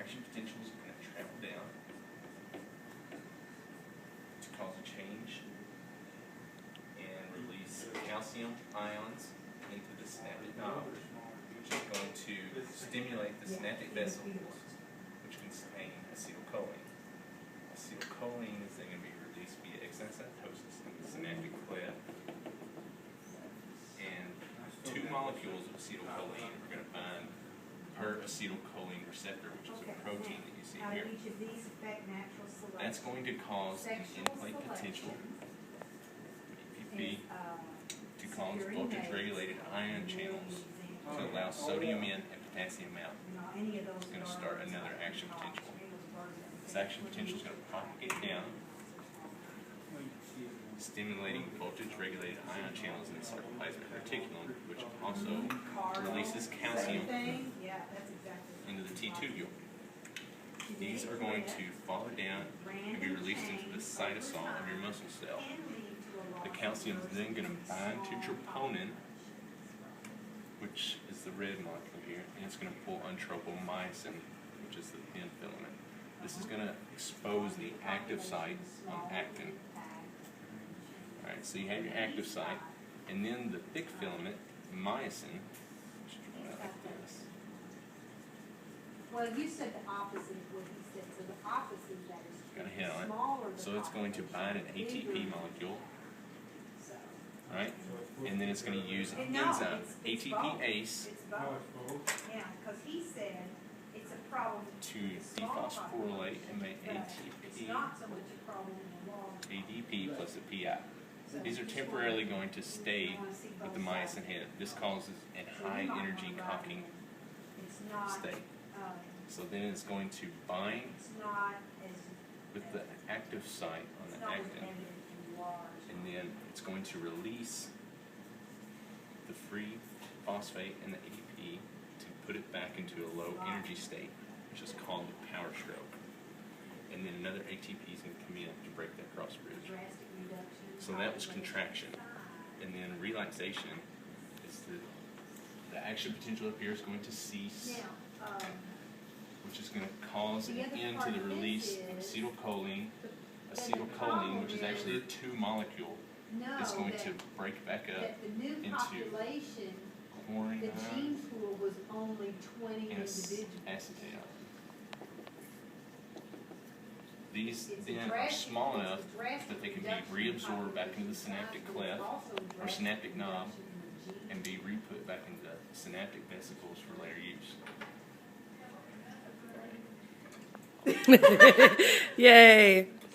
action potential is going to travel down to cause a change and release calcium ions into the synaptic knob, which is going to stimulate the synaptic vesicles, which contain acetylcholine. Acetylcholine is then going to be released via exocytosis in the synaptic cleft, and two molecules of acetylcholine are going to bind per acetylcholine receptor, which is a protein that you see How do here. each of these affect natural selection? That's going to cause the Sexual in-plate potential, selection EPP, is, to cause voltage-regulated ion channels to allow sodium in and potassium out. any of those It's going to start another action potential. This action potential is going to propagate down, stimulating voltage-regulated ion channels in the sarcoplasmic reticulum, which also releases calcium into the T-tubule. These are going to fall down and be released into the cytosol of your muscle cell. The calcium is then going to bind to troponin, which is the red molecule here, and it's going to pull tropomyosin, which is the thin filament. This is going to expose the active site on actin. Alright, so you have your active site, and then the thick filament, myosin, which is drawn out like this. Well, you said the opposite of what he said, so the opposite of that is Got a hit on smaller. it. So it's going to bind an ATP molecule, So, right? And then it's going to use an No, enzyme, it's ATP both. ACE, It's both. Yeah, because he said it's a problem to with the small dephosphorylate and make population, but it's ATP, not so much a problem in the long. ADP plus a PI. So These are just temporarily wanna- going to stay wanna see with the both sides. myosin head. This causes a So you high might energy wanna cocking It's not, state. um, So then it's going to bind it's not as, with the active site on it's the not as actin, evident in large. and then it's going to release the free phosphate and the ADP to put it back into a low energy state, which is called the power stroke. And then another ATP is going to come in to break that cross bridge. Drastic reduction. So that was contraction. And then relaxation is the action potential up here is going to cease, Now, which is going to cause an The other end part to the of this release of is- acetylcholine. the Acetylcholine, problem which is actually a two molecule, no, is going that, to break back up that the new into population, the chlorine gene pool was only 20 and individuals. acetate. These It's a then are drastic- small it's a enough drastic that they can be reduction in reabsorbed back into the population synaptic size, but it's cleft also a or drastic synaptic knob reduction in the gene. and be re-put back into synaptic vesicles for later use. Yay.